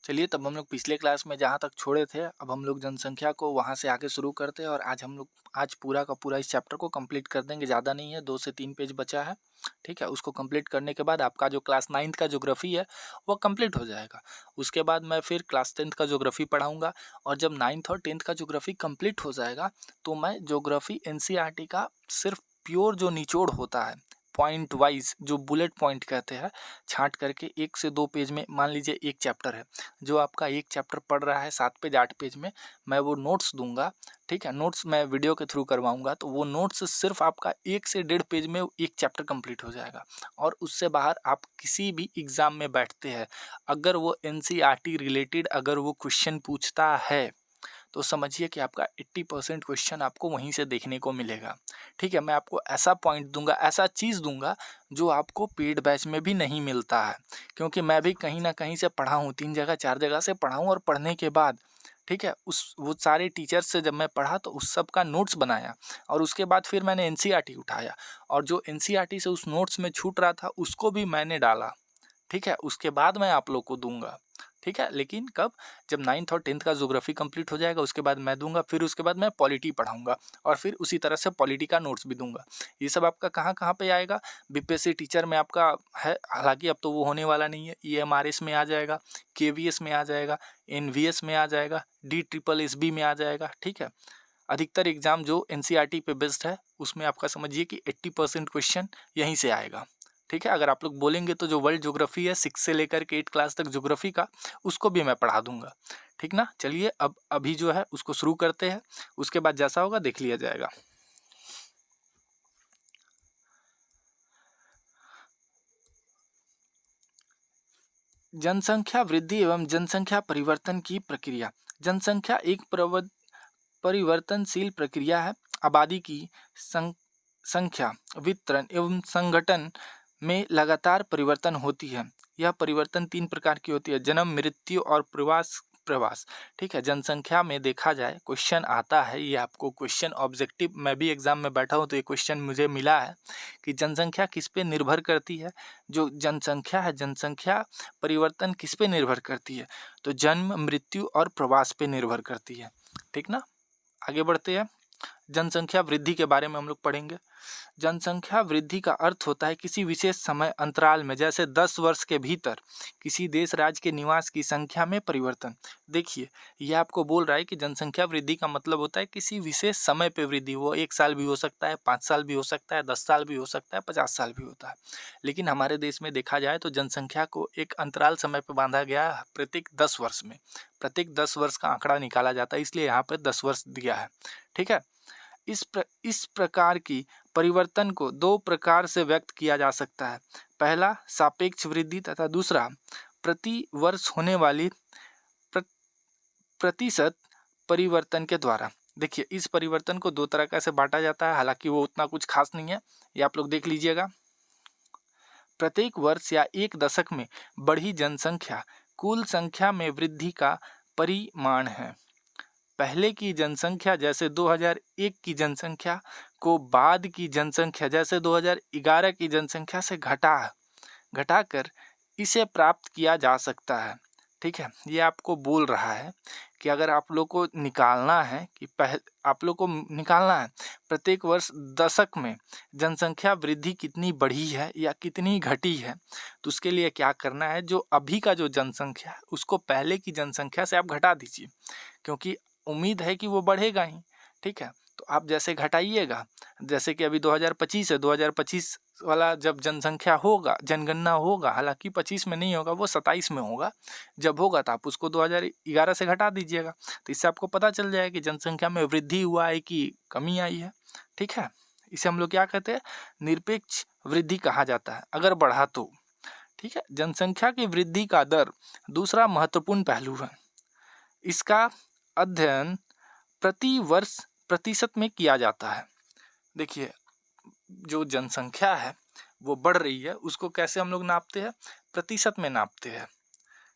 चलिए तब हम लोग पिछले क्लास में जहाँ तक छोड़े थे अब हम लोग जनसंख्या को वहाँ से आगे शुरू करते हैं और आज पूरा का पूरा इस चैप्टर को कंप्लीट कर देंगे। ज़्यादा नहीं है, 2 से 3 पेज बचा है। ठीक है, उसको कंप्लीट करने के बाद आपका जो क्लास 9th का ज्योग्राफी है वो कंप्लीट हो जाएगा। उसके बाद मैं फिर क्लास 10th का ज्योग्राफी पढ़ाऊँगा और जब 9th और 10th का ज्योग्राफी कंप्लीट हो जाएगा तो मैं ज्योग्राफी एनसीईआरटी का सिर्फ प्योर जो निचोड़ होता है, पॉइंट वाइज जो बुलेट पॉइंट कहते हैं, छाँट करके 1 से 2 पेज में, मान लीजिए एक चैप्टर है, जो आपका एक चैप्टर पढ़ रहा है 7 पेज 8 पेज में, मैं वो नोट्स दूंगा। ठीक है, नोट्स मैं वीडियो के थ्रू करवाऊंगा, तो वो नोट्स सिर्फ आपका 1 से 1.5 पेज में एक चैप्टर कंप्लीट हो जाएगा। और उससे बाहर आप किसी भी एग्ज़ाम में बैठते हैं, अगर वो एनसीईआरटी रिलेटेड अगर वो क्वेश्चन पूछता है तो समझिए कि आपका 80% क्वेश्चन आपको वहीं से देखने को मिलेगा। ठीक है, मैं आपको ऐसा पॉइंट दूंगा, ऐसा चीज़ दूंगा जो आपको पेड बैच में भी नहीं मिलता है, क्योंकि मैं भी कहीं ना कहीं से पढ़ा हूँ, 3 जगह 4 जगह से पढ़ा हूँ और पढ़ने के बाद ठीक है वो सारे टीचर्स से जब मैं पढ़ा तो उस सब का नोट्स बनाया और उसके बाद फिर मैंने एनसीईआरटी उठाया और जो एनसीईआरटी से उस नोट्स में छूट रहा था उसको भी मैंने डाला। ठीक है, उसके बाद मैं आप लोग को दूंगा। ठीक है, लेकिन कब? जब 9th और 10th का ज्योग्राफी कंप्लीट हो जाएगा उसके बाद मैं दूंगा, फिर उसके बाद मैं पॉलिटी पढ़ाऊंगा और फिर उसी तरह से पॉलिटी का नोट्स भी दूंगा। ये सब आपका कहाँ कहाँ पे आएगा? बीपीएससी टीचर में आपका है, हालांकि अब तो वो होने वाला नहीं है। ईएमआरएस में आ जाएगा, केवीएस में आ जाएगा, एनवीएस में आ जाएगा, DSSB में आ जाएगा। ठीक है, अधिकतर एग्जाम जो एनसीईआरटी पे बेस्ड है उसमें आपका समझिए कि 80% क्वेश्चन यहीं से आएगा। ठीक है, अगर आप लोग बोलेंगे तो जो वर्ल्ड ज्योग्राफी है 6 से लेकर के 8 क्लास तक ज्योग्राफी का, उसको भी मैं पढ़ा दूंगा। ठीक ना, चलिए अब अभी जो है उसको शुरू करते हैं, उसके बाद जैसा होगा देख लिया जाएगा। जनसंख्या वृद्धि एवं जनसंख्या परिवर्तन की प्रक्रिया। जनसंख्या एक परिवर्तनशील प्रक्रिया है। आबादी की संख्या, वितरण एवं संगठन में लगातार परिवर्तन होती है। यह परिवर्तन 3 प्रकार की होती है: जन्म, मृत्यु और प्रवास। ठीक है, जनसंख्या में देखा जाए, क्वेश्चन आता है, ये आपको क्वेश्चन ऑब्जेक्टिव, मैं भी एग्जाम में बैठा हूँ तो ये क्वेश्चन मुझे मिला है कि जनसंख्या किस पे निर्भर करती है। जो जनसंख्या है, जनसंख्या परिवर्तन किस पे निर्भर करती है? तो जन्म, मृत्यु और प्रवास पे निर्भर करती है। ठीक ना, आगे बढ़ते हैं। जनसंख्या वृद्धि के बारे में हम लोग पढ़ेंगे। जनसंख्या वृद्धि का अर्थ होता है किसी विशेष समय अंतराल में, जैसे 10 वर्ष के भीतर किसी देश राज्य के निवास की संख्या में परिवर्तन। देखिए, ये आपको बोल रहा है कि जनसंख्या वृद्धि का मतलब होता है किसी विशेष समय पे वृद्धि। वो 1 साल भी हो सकता है, 5 साल भी हो सकता है, 10 साल भी हो सकता है, 50 साल भी होता है। लेकिन हमारे देश में देखा जाए तो जनसंख्या को एक अंतराल समय पर बांधा गया है, प्रत्येक 10 वर्ष में। प्रत्येक 10 वर्ष का आंकड़ा निकाला जाता है, इसलिए यहाँ पर 10 वर्ष दिया है। ठीक है, इस प्रकार की परिवर्तन को 2 प्रकार से व्यक्त किया जा सकता है। पहला सापेक्ष वृद्धि तथा दूसरा प्रति वर्ष होने वाली प्रतिशत परिवर्तन के द्वारा। देखिए, इस परिवर्तन को 2 तरह से बांटा जाता है, हालांकि वो उतना कुछ खास नहीं है, ये आप लोग देख लीजिएगा। प्रत्येक वर्ष या एक दशक में बढ़ी जनसंख्या कुल संख्या में वृद्धि का परिमाण है। पहले की जनसंख्या जैसे 2001 की जनसंख्या को बाद की जनसंख्या जैसे 2011 की जनसंख्या से घटाकर इसे प्राप्त किया जा सकता है। ठीक है, ये आपको बोल रहा है कि अगर आप लोग को निकालना है कि आप लोग को निकालना है प्रत्येक वर्ष दशक में जनसंख्या वृद्धि कितनी बढ़ी है या कितनी घटी है, तो उसके लिए क्या करना है, जो अभी का जो जनसंख्या है उसको पहले की जनसंख्या से आप घटा दीजिए, क्योंकि उम्मीद है कि वो बढ़ेगा ही। ठीक है, तो आप जैसे घटाइएगा, जैसे कि अभी 2025 है, 2025 वाला जब जनसंख्या होगा, जनगणना होगा, हालांकि 25 में नहीं होगा, वो 27 में होगा, जब होगा तो आप उसको 2011 से घटा दीजिएगा, तो इससे आपको पता चल जाएगा कि जनसंख्या में वृद्धि हुआ है कि कमी आई है। ठीक है, इसे हम लोग क्या कहते हैं, निरपेक्ष वृद्धि कहा जाता है, अगर बढ़ा तो। ठीक है, जनसंख्या की वृद्धि का दर दूसरा महत्वपूर्ण पहलू है। इसका अध्ययन प्रति वर्ष प्रतिशत में किया जाता है। देखिए, जो जनसंख्या है वो बढ़ रही है, उसको कैसे हम लोग नापते हैं, प्रतिशत में नापते हैं।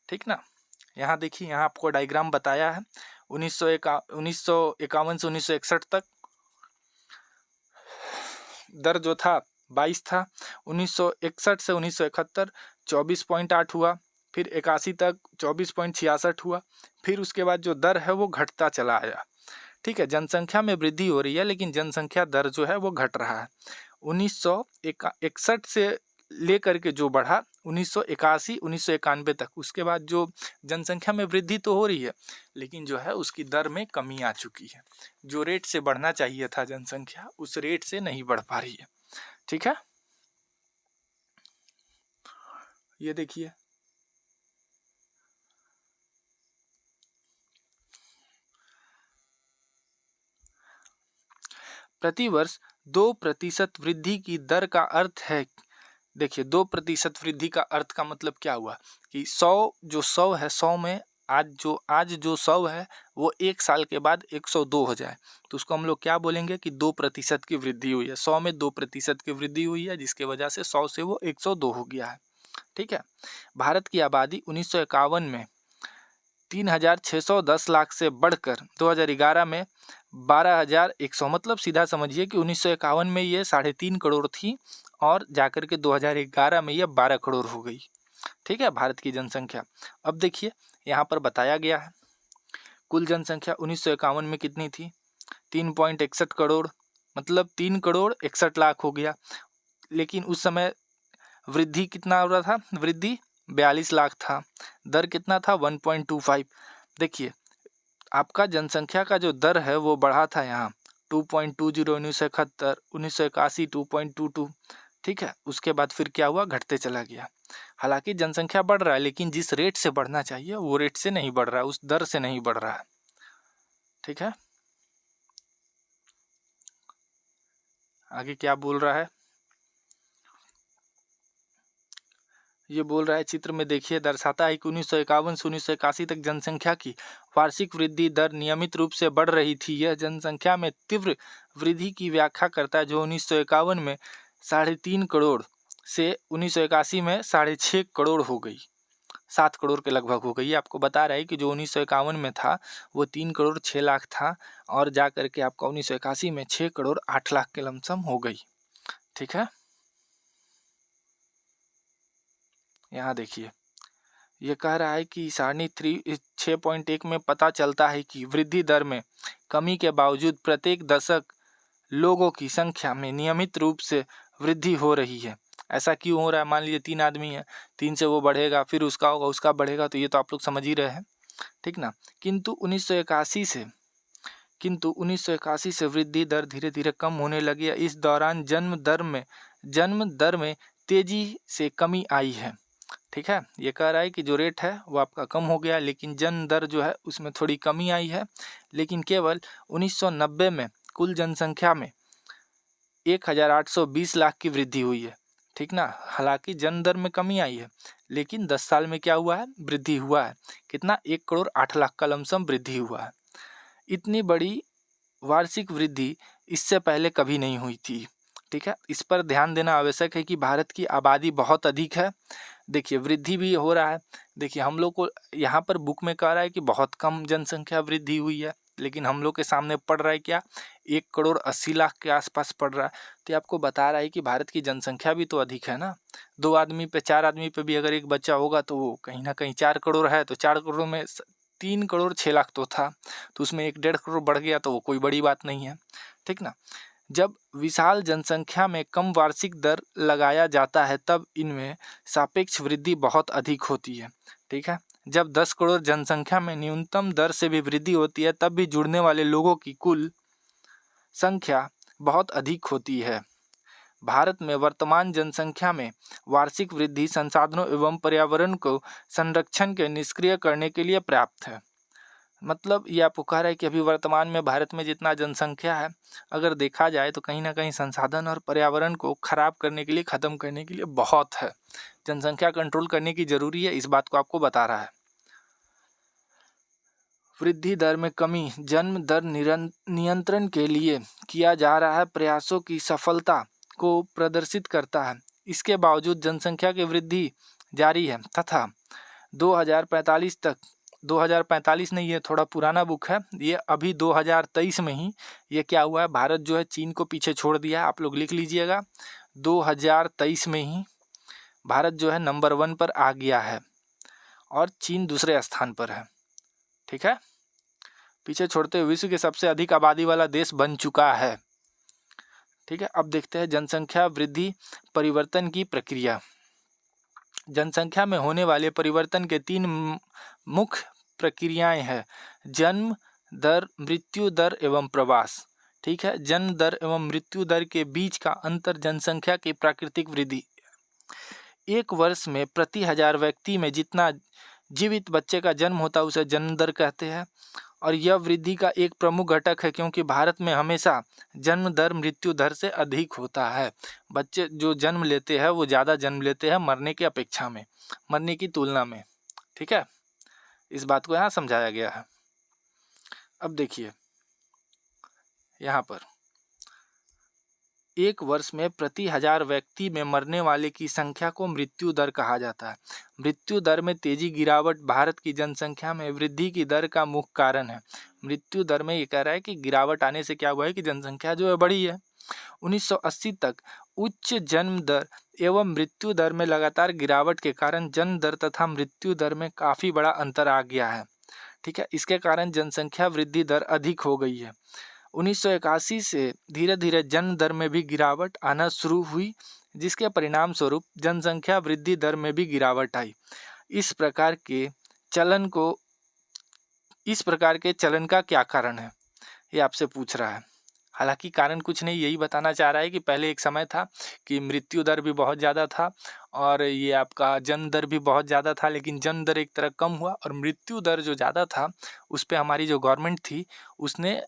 ठीक ना, यहाँ देखिए, यहाँ आपको डायग्राम बताया है। 1951 से 1961 तक दर जो था 22 था। 1961 से 1971 24.8 हुआ। फिर 81 तक 24.66 हुआ, फिर उसके बाद जो दर है वो घटता चला आया। ठीक है, जनसंख्या में वृद्धि हो रही है लेकिन जनसंख्या दर जो है वो घट रहा है। 1961 से लेकर के जो बढ़ा 1981 1991 तक, उसके बाद जो जनसंख्या में वृद्धि तो हो रही है लेकिन जो है उसकी दर में कमी आ चुकी है। जो रेट से बढ़ना चाहिए था जनसंख्या, उस रेट से नहीं बढ़ पा रही है। ठीक है, ये देखिए प्रतिवर्ष 2% वृद्धि की दर का अर्थ है। देखिए 2% वृद्धि का अर्थ का मतलब क्या हुआ कि 100 है, 100 में आज जो 100 है वो 1 साल के बाद 102 हो जाए तो उसको हम लोग क्या बोलेंगे कि 2% की वृद्धि हुई है। 100 में 2% की वृद्धि हुई है जिसके वजह से 100 से वो 102 हो गया है। ठीक है, भारत की आबादी 1951 में 3,610 लाख से बढ़कर 2011 में 12,100, मतलब सीधा समझिए कि 1951 में ये 3.5 करोड़ थी और जाकर के 2011 में ये 12 करोड़ हो गई। ठीक है, भारत की जनसंख्या। अब देखिए यहाँ पर बताया गया है कुल जनसंख्या 1951 में कितनी थी, 3.61 करोड़, मतलब 3 करोड़ 61 लाख हो गया। लेकिन उस समय वृद्धि कितना हो रहा था, वृद्धि 42 लाख था, दर कितना था 1.25। देखिए आपका जनसंख्या का जो दर है वो बढ़ा था यहाँ 2.20 1971, 1981 2.22। ठीक है, उसके बाद फिर क्या हुआ, घटते चला गया। हालांकि जनसंख्या बढ़ रहा है लेकिन जिस रेट से बढ़ना चाहिए वो रेट से नहीं बढ़ रहा है, उस दर से नहीं बढ़ रहा है। ठीक है, आगे क्या बोल रहा है, ये बोल रहा है चित्र में देखिए दर्शाता है कि 1951 से 1981 तक जनसंख्या की वार्षिक वृद्धि दर नियमित रूप से बढ़ रही थी। यह जनसंख्या में तीव्र वृद्धि की व्याख्या करता है जो 1951 में 3.5 करोड़ से 1981 में 6.5 करोड़ हो गई, 7 करोड़ के लगभग हो गई। आपको बता रहा है कि जो 1951 में था वो 3 करोड़ 6 लाख था और जा करके आपका 1981 में 6 करोड़ 8 लाख के लमसम हो गई। ठीक है, यहाँ देखिए ये कह रहा है कि सारणी 6.1 में पता चलता है कि वृद्धि दर में कमी के बावजूद प्रत्येक दशक लोगों की संख्या में नियमित रूप से वृद्धि हो रही है। ऐसा क्यों हो रहा है, मान लीजिए 3 आदमी है, 3 से वो बढ़ेगा, फिर उसका होगा, उसका बढ़ेगा, तो ये तो आप लोग समझ ही रहे हैं। ठीक ना, किंतु 1981 से वृद्धि दर धीरे धीरे कम होने लगी है। इस दौरान जन्म दर में तेजी से कमी आई है। ठीक है, ये कह रहा है कि जो रेट है वो आपका कम हो गया लेकिन जन्म दर जो है उसमें थोड़ी कमी आई है। लेकिन केवल 1990 में कुल जनसंख्या में 1,820 लाख की वृद्धि हुई है। ठीक ना, हालांकि जन्म दर में कमी आई है लेकिन 10 साल में क्या हुआ है, वृद्धि हुआ है। कितना, 1 करोड़ 8 लाख का लमसम वृद्धि हुआ है। इतनी बड़ी वार्षिक वृद्धि इससे पहले कभी नहीं हुई थी। ठीक है, इस पर ध्यान देना आवश्यक है कि भारत की आबादी बहुत अधिक है। देखिए वृद्धि भी हो रहा है। देखिए हम लोग को यहाँ पर बुक में कह रहा है कि बहुत कम जनसंख्या वृद्धि हुई है लेकिन हम लोग के सामने पड़ रहा है क्या, 1 करोड़ 80 लाख के आसपास पड़ रहा है। तो आपको बता रहा है कि भारत की जनसंख्या भी तो अधिक है ना। 2 आदमी पे 4 आदमी पे भी अगर एक बच्चा होगा तो वो कहीं ना कहीं 4 करोड़ है, तो 4 करोड़ में 3 करोड़ 6 लाख तो था, तो उसमें 1.5 करोड़ बढ़ गया तो वो कोई बड़ी बात नहीं है। ठीक ना, जब विशाल जनसंख्या में कम वार्षिक दर लगाया जाता है तब इनमें सापेक्ष वृद्धि बहुत अधिक होती है। ठीक है, जब 10 करोड़ जनसंख्या में न्यूनतम दर से भी वृद्धि होती है तब भी जुड़ने वाले लोगों की कुल संख्या बहुत अधिक होती है। भारत में वर्तमान जनसंख्या में वार्षिक वृद्धि संसाधनों एवं पर्यावरण को संरक्षण के निष्क्रिय करने के लिए पर्याप्त है। मतलब ये आपको कह रहा है कि अभी वर्तमान में भारत में जितना जनसंख्या है अगर देखा जाए तो कहीं ना कहीं संसाधन और पर्यावरण को खराब करने के लिए, ख़त्म करने के लिए बहुत है। जनसंख्या कंट्रोल करने की ज़रूरी है, इस बात को आपको बता रहा है। वृद्धि दर में कमी जन्म दर नियंत्रण के लिए किया जा रहा है प्रयासों की सफलता को प्रदर्शित करता है। इसके बावजूद जनसंख्या की वृद्धि जारी है तथा 2045 नहीं, ये थोड़ा पुराना बुक है, ये अभी 2023 में ही ये क्या हुआ है, भारत जो है चीन को पीछे छोड़ दिया है। आप लोग लिख लीजिएगा 2023 में ही भारत जो है नंबर 1 पर आ गया है। और चीन दूसरे स्थान पर है। ठीक है, पीछे छोड़ते हुए विश्व के सबसे अधिक आबादी वाला देश बन चुका है। ठीक है, अब देखते हैं जनसंख्या वृद्धि परिवर्तन की प्रक्रिया। जनसंख्या में होने वाले परिवर्तन के 3 मुख्य प्रक्रियाएं हैं: जन्म दर, मृत्यु दर एवं प्रवास। ठीक है, जन्म दर एवं मृत्यु दर के बीच का अंतर जनसंख्या की प्राकृतिक वृद्धि। एक वर्ष में प्रति 1000 व्यक्ति में जितना जीवित बच्चे का जन्म होता है उसे जन्म दर कहते हैं, और यह वृद्धि का एक प्रमुख घटक है क्योंकि भारत में हमेशा जन्म दर मृत्यु दर से अधिक होता है। बच्चे जो जन्म लेते हैं वो ज़्यादा जन्म लेते हैं मरने की अपेक्षा में, मरने की तुलना में। ठीक है, इस बात को यहाँ समझाया गया है। अब देखिए यहाँ पर एक वर्ष में प्रति 1000 व्यक्ति में मरने वाले की संख्या को मृत्यु दर कहा जाता है। मृत्यु दर में तेजी गिरावट भारत की जनसंख्या में वृद्धि की दर का मुख्य कारण है। मृत्यु दर में ये कह रहा है कि गिरावट आने से क्या हुआ है कि जनसंख्या जो है बढ़ी है। 1980 तक उच्च जन्म दर एवं मृत्यु दर में लगातार गिरावट के कारण जन्म दर तथा मृत्यु दर में काफ़ी बड़ा अंतर आ गया है। ठीक है, इसके कारण जनसंख्या वृद्धि दर अधिक हो गई है। 1981 से धीरे धीरे जन्म दर में भी गिरावट आना शुरू हुई, जिसके परिणाम स्वरूप जनसंख्या वृद्धि दर में भी गिरावट आई। इस प्रकार के चलन का क्या कारण है, ये आपसे पूछ रहा है। हालांकि कारण कुछ नहीं, यही बताना चाह रहा है कि पहले एक समय था कि मृत्यु दर भी बहुत ज़्यादा था और ये आपका जन्म दर भी बहुत ज़्यादा था, लेकिन जन्म दर एक तरह कम हुआ और मृत्यु दर जो ज़्यादा था उस पर हमारी जो गवर्नमेंट थी उसने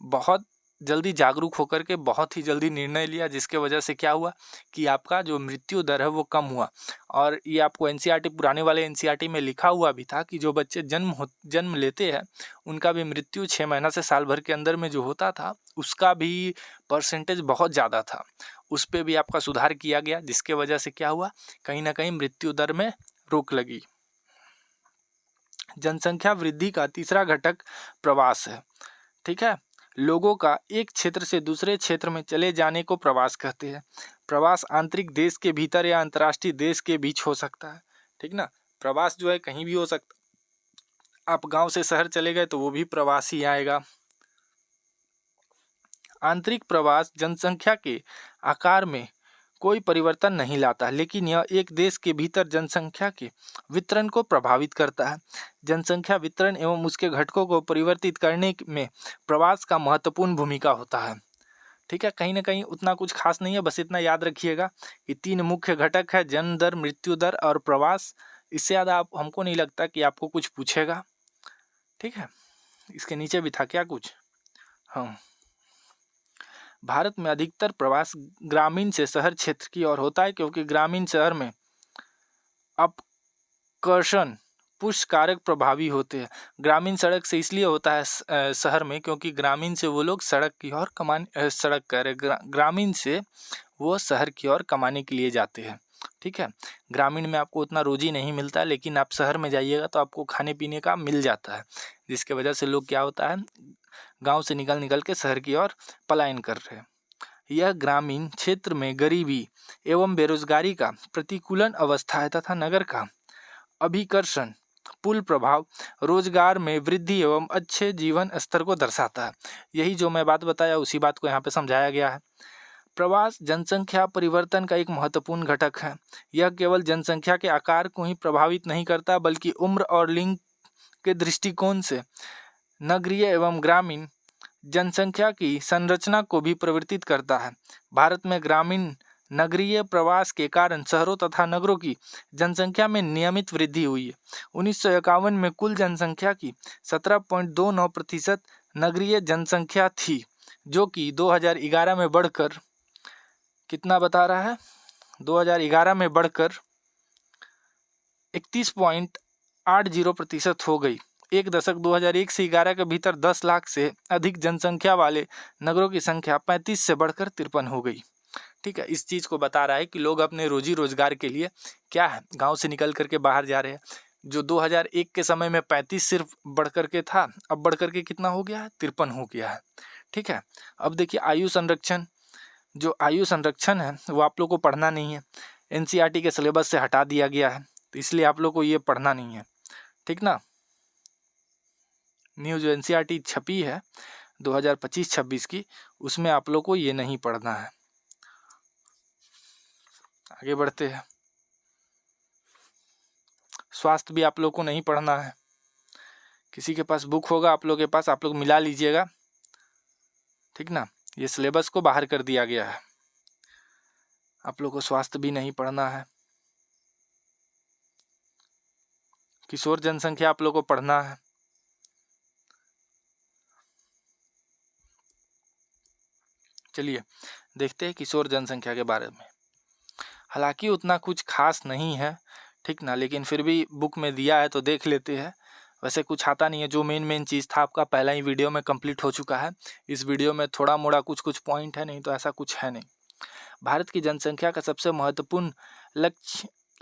बहुत जल्दी जागरूक होकर के बहुत ही जल्दी निर्णय लिया, जिसके वजह से क्या हुआ कि आपका जो मृत्यु दर है वो कम हुआ। और ये आपको एनसीईआरटी, पुराने वाले एनसीईआरटी में लिखा हुआ भी था कि जो बच्चे जन्म लेते हैं उनका भी मृत्यु 6 महीना से साल भर के अंदर में जो होता था उसका भी परसेंटेज बहुत ज़्यादा था। उस पर भी आपका सुधार किया गया, जिसके वजह से क्या हुआ, कहीं ना कहीं मृत्यु दर में रोक लगी। जनसंख्या वृद्धि का तीसरा घटक प्रवास है। ठीक है, लोगों का एक क्षेत्र से दूसरे क्षेत्र में चले जाने को प्रवास कहते हैं। प्रवास आंतरिक देश के भीतर या अंतर्राष्ट्रीय देश के बीच हो सकता है। ठीक ना, प्रवास जो है कहीं भी हो सकता। आप गांव से शहर चले गए तो वो भी प्रवास ही आएगा। आंतरिक प्रवास जनसंख्या के आकार में कोई परिवर्तन नहीं लाता, लेकिन यह एक देश के भीतर जनसंख्या के वितरण को प्रभावित करता है। जनसंख्या वितरण एवं उसके घटकों को परिवर्तित करने में प्रवास का महत्वपूर्ण भूमिका होता है। ठीक है, कहीं ना कहीं उतना कुछ खास नहीं है, बस इतना याद रखिएगा कि 3 मुख्य घटक है, जन्म दर, मृत्यु दर और प्रवास। इससे ज़्यादा हमको नहीं लगता कि आपको कुछ पूछेगा। ठीक है, इसके नीचे भी था क्या कुछ। हाँ, भारत में अधिकतर प्रवास ग्रामीण से शहर क्षेत्र की ओर होता है, क्योंकि ग्रामीण शहर में अपकर्षण पुश कारक प्रभावी होते हैं। ग्रामीण सड़क से इसलिए होता है शहर में, क्योंकि ग्रामीण से वो लोग सड़क की ओर ग्रामीण से वो शहर की ओर कमाने के लिए जाते हैं। ठीक है, ग्रामीण में आपको उतना रोजी नहीं मिलता, लेकिन आप शहर में जाइएगा तो आपको खाने पीने का मिल जाता है, जिसके वजह से लोग क्या होता है गांव से निकल के शहर की ओर पलायन कर रहे हैं। यह ग्रामीण क्षेत्र में गरीबी एवं बेरोजगारी का प्रतिकूलन अवस्था है तथा नगर का अभिकर्षण पुल प्रभाव रोजगार में वृद्धि एवं अच्छे जीवन स्तर को दर्शाता है। यही जो मैं बात बताया उसी बात को यहाँ पे समझाया गया है। प्रवास जनसंख्या परिवर्तन का एक महत्वपूर्ण घटक है। यह केवल जनसंख्या के आकार को ही प्रभावित नहीं करता, बल्कि उम्र और लिंग के दृष्टिकोण से नगरीय एवं ग्रामीण जनसंख्या की संरचना को भी परिवर्तित करता है। भारत में ग्रामीण नगरीय प्रवास के कारण शहरों तथा नगरों की जनसंख्या में नियमित वृद्धि हुई है। 1951 में कुल जनसंख्या की 17.29% नगरीय जनसंख्या थी, जो कि 2011 में बढ़कर कितना बता रहा है, 2011 में बढ़कर 31.80% हो गई। एक दशक 2001 से 11 के भीतर 10 लाख से अधिक जनसंख्या वाले नगरों की संख्या 35 से बढ़कर 53 हो गई। ठीक है, इस चीज़ को बता रहा है कि लोग अपने रोजी रोजगार के लिए क्या है गांव से निकल करके बाहर जा रहे हैं। जो 2001 के समय में 35 सिर्फ बढ़ करके था, अब बढ़ करके कितना हो गया है, 53 हो गया है। ठीक है, अब देखिए आयु संरक्षण। जो आयु संरक्षण है वो आप लोग को पढ़ना नहीं है, एनसीईआरटी के सिलेबस से हटा दिया गया है, तो इसलिए आप लोग को ये पढ़ना नहीं है। ठीक ना। न्यू जो एनसीईआरटी छपी है 2025-26 की, उसमें आप लोग को ये नहीं पढ़ना है। आगे बढ़ते हैं। स्वास्थ्य भी आप लोग को नहीं पढ़ना है। किसी के पास बुक होगा आप लोग के पास, आप लोग मिला लीजिएगा, ठीक ना। ये सिलेबस को बाहर कर दिया गया है, आप लोग को स्वास्थ्य भी नहीं पढ़ना है। किशोर जनसंख्या आप लोग को पढ़ना है। चलिए देखते हैं किशोर जनसंख्या के बारे में। हालांकि उतना कुछ खास नहीं है, ठीक ना, लेकिन फिर भी बुक में दिया है तो देख लेते हैं। वैसे कुछ आता नहीं है, जो मेन चीज़ था आपका पहला ही वीडियो में कंप्लीट हो चुका है। इस वीडियो में थोड़ा मोड़ा कुछ पॉइंट है, नहीं तो ऐसा कुछ है नहीं। भारत की जनसंख्या का सबसे महत्वपूर्ण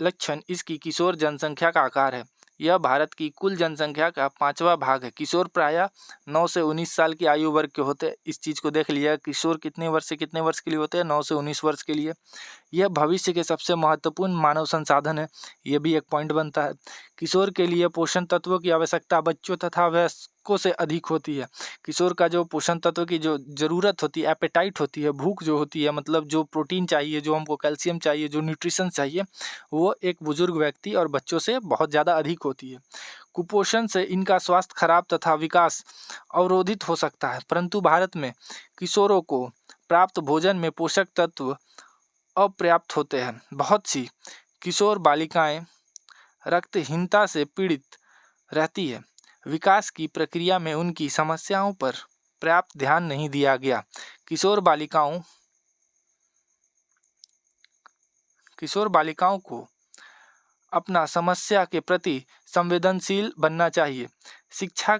लक्षण इसकी किशोर जनसंख्या का आकार है। यह भारत की कुल जनसंख्या का 5वां भाग है। किशोर प्रायः 9 से 19 साल की आयु वर्ग के होते हैं। इस चीज़ को देख लिया, किशोर कितने वर्ष से कितने वर्ष के लिए होते हैं, 9 से 19 वर्ष के लिए। यह भविष्य के सबसे महत्वपूर्ण मानव संसाधन है, यह भी एक पॉइंट बनता है। किशोर के लिए पोषण तत्वों की आवश्यकता बच्चों तथा वयस्कों से अधिक होती है। किशोर का जो पोषण तत्व की जो ज़रूरत होती है, एपेटाइट होती है, भूख जो होती है, मतलब जो प्रोटीन चाहिए, जो हमको कैल्शियम चाहिए, जो न्यूट्रिशन चाहिए, वो एक बुजुर्ग व्यक्ति और बच्चों से बहुत ज़्यादा अधिक होती है। कुपोषण से इनका स्वास्थ्य खराब तथा विकास अवरोधित हो सकता है। परंतु भारत में किशोरों को प्राप्त भोजन में पोषक तत्व अपर्याप्त होते हैं। बहुत सी किशोर बालिकाएं रक्तहीनता से पीड़ित रहती है। विकास की प्रक्रिया में उनकी समस्याओं पर पर्याप्त ध्यान नहीं दिया गया। किशोर बालिकाओं को अपना समस्या के प्रति संवेदनशील बनना चाहिए। शिक्षा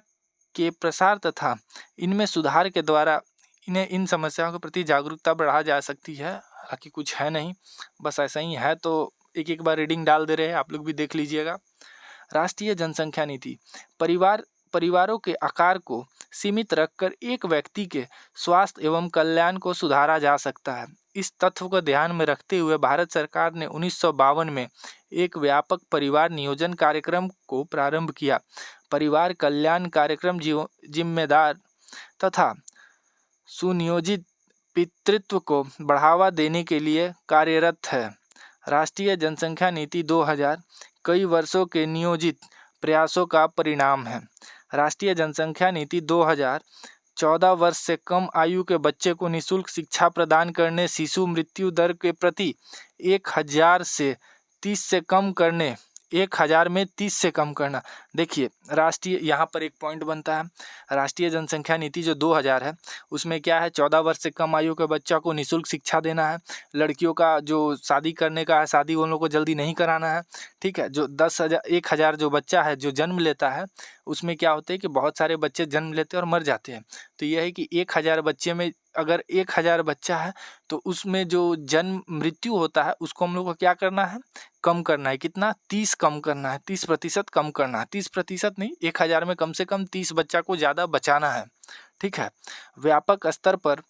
के प्रसार तथा इनमें सुधार के द्वारा इन्हें इन समस्याओं के प्रति जागरूकता बढ़ा जा सकती है। हालांकि कुछ है नहीं, बस ऐसा ही है, तो एक बार रीडिंग डाल दे रहे हैं, आप लोग भी देख लीजिएगा। राष्ट्रीय जनसंख्या नीति। परिवारों के आकार को सीमित रखकर एक व्यक्ति के स्वास्थ्य एवं कल्याण को सुधारा जा सकता है। इस तथ्य को ध्यान में रखते हुए भारत सरकार ने 1952 में एक व्यापक परिवार नियोजन कार्यक्रम को प्रारंभ किया। परिवार कल्याण कार्यक्रम जिम्मेदार तथा सुनियोजित पितृत्व को बढ़ावा देने के लिए कार्यरत है। राष्ट्रीय जनसंख्या नीति 2000 कई वर्षों के नियोजित प्रयासों का परिणाम है। राष्ट्रीय जनसंख्या नीति 2014 वर्ष से कम आयु के बच्चे को निःशुल्क शिक्षा प्रदान करने, शिशु मृत्यु दर के प्रति 1000 में 30 से कम करना। देखिए राष्ट्रीय, यहाँ पर एक पॉइंट बनता है, राष्ट्रीय जनसंख्या नीति जो 2000 है उसमें क्या है, 14 वर्ष से कम आयु के बच्चा को निःशुल्क शिक्षा देना है। लड़कियों का जो शादी करने का है, शादी उन लोगों को जल्दी नहीं कराना है, ठीक है। जो 10,000 जो बच्चा है जो जन्म लेता है, उसमें क्या होता है कि बहुत सारे बच्चे जन्म लेते हैं और मर जाते हैं। तो यह है कि 1000 बच्चे में अगर 1000 बच्चा है तो उसमें जो जन्म मृत्यु होता है उसको हम लोग को क्या करना है, कम करना है। कितना, 30 कम करना है, 30% कम करना है। 30% नहीं, 1000 में कम से कम 30 बच्चा को ज़्यादा बचाना है, ठीक है। व्यापक स्तर पर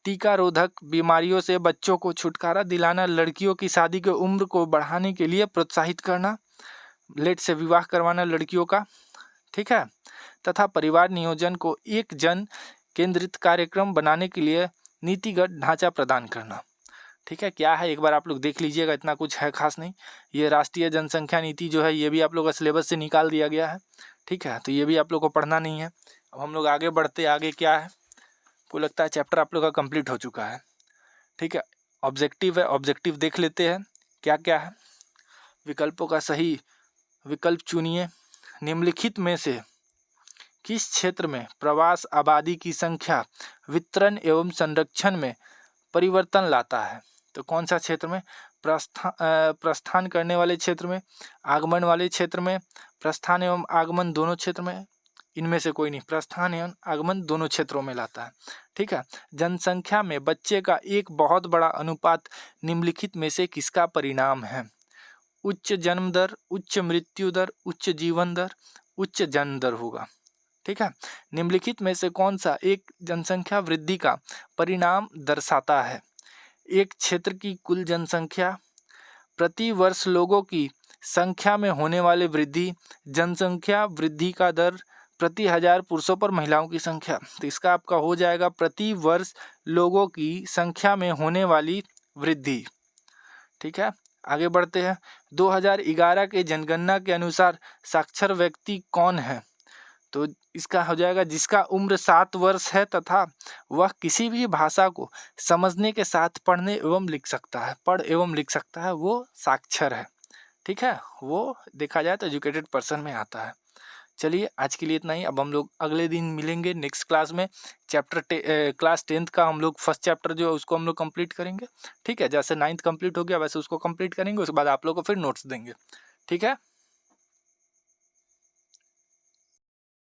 टीका रोधक बीमारियों से बच्चों को छुटकारा दिलाना, लड़कियों की शादी की उम्र को बढ़ाने के लिए प्रोत्साहित करना, लेट से विवाह करवाना लड़कियों का, ठीक है, तथा परिवार नियोजन को एक जन केंद्रित कार्यक्रम बनाने के लिए नीतिगत ढांचा प्रदान करना, ठीक है। क्या है एक बार आप लोग देख लीजिएगा, इतना कुछ है खास नहीं। ये राष्ट्रीय जनसंख्या नीति जो है ये भी आप लोग का सिलेबस से निकाल दिया गया है, ठीक है, तो ये भी आप लोग को पढ़ना नहीं है। अब हम लोग आगे बढ़ते, आगे क्या है, को लगता है चैप्टर आप लोग का कंप्लीट हो चुका है, ठीक है। ऑब्जेक्टिव है, ऑब्जेक्टिव देख लेते हैं क्या क्या है। विकल्पों का सही विकल्प चुनिए। निम्नलिखित में से किस क्षेत्र में प्रवास आबादी की संख्या वितरण एवं संरक्षण में परिवर्तन लाता है? तो कौन सा क्षेत्र में, प्रस्थान करने वाले क्षेत्र में, आगमन वाले क्षेत्र में, प्रस्थान एवं आगमन दोनों क्षेत्र में, इनमें से कोई नहीं, प्रस्थान एवं आगमन दोनों क्षेत्रों में लाता है, ठीक है। जनसंख्या में बच्चे का एक बहुत बड़ा अनुपात निम्नलिखित में से किसका परिणाम है? उच्च जन्म दर, उच्च मृत्यु दर, उच्च जीवन दर, उच्च जन्म दर होगा, ठीक है। निम्नलिखित में से कौन सा एक जनसंख्या वृद्धि का परिणाम दर्शाता है? एक क्षेत्र की कुल जनसंख्या, प्रति वर्ष लोगों की संख्या में होने वाली वृद्धि, जनसंख्या वृद्धि का दर, प्रति 1000 पुरुषों पर महिलाओं की संख्या। तो इसका आपका हो जाएगा प्रति वर्ष लोगों की संख्या में होने वाली वृद्धि। ठीक है, आगे बढ़ते हैं। 2011 के जनगणना के अनुसार साक्षर व्यक्ति कौन है? तो इसका हो जाएगा जिसका उम्र 7 वर्ष है तथा वह किसी भी भाषा को समझने के साथ पढ़ने एवं लिख सकता है, पढ़ एवं लिख सकता है, वो साक्षर है। ठीक है, वो देखा जाए तो एजुकेटेड पर्सन में आता है। चलिए आज के लिए इतना ही। अब हम लोग अगले दिन मिलेंगे नेक्स्ट क्लास में। क्लास 10th का हम लोग फर्स्ट चैप्टर जो है उसको हम लोग कंप्लीट करेंगे। ठीक है, जैसे 9th कंप्लीट हो गया वैसे उसको कंप्लीट करेंगे, उसके बाद आप लोग को फिर नोट्स देंगे। ठीक है।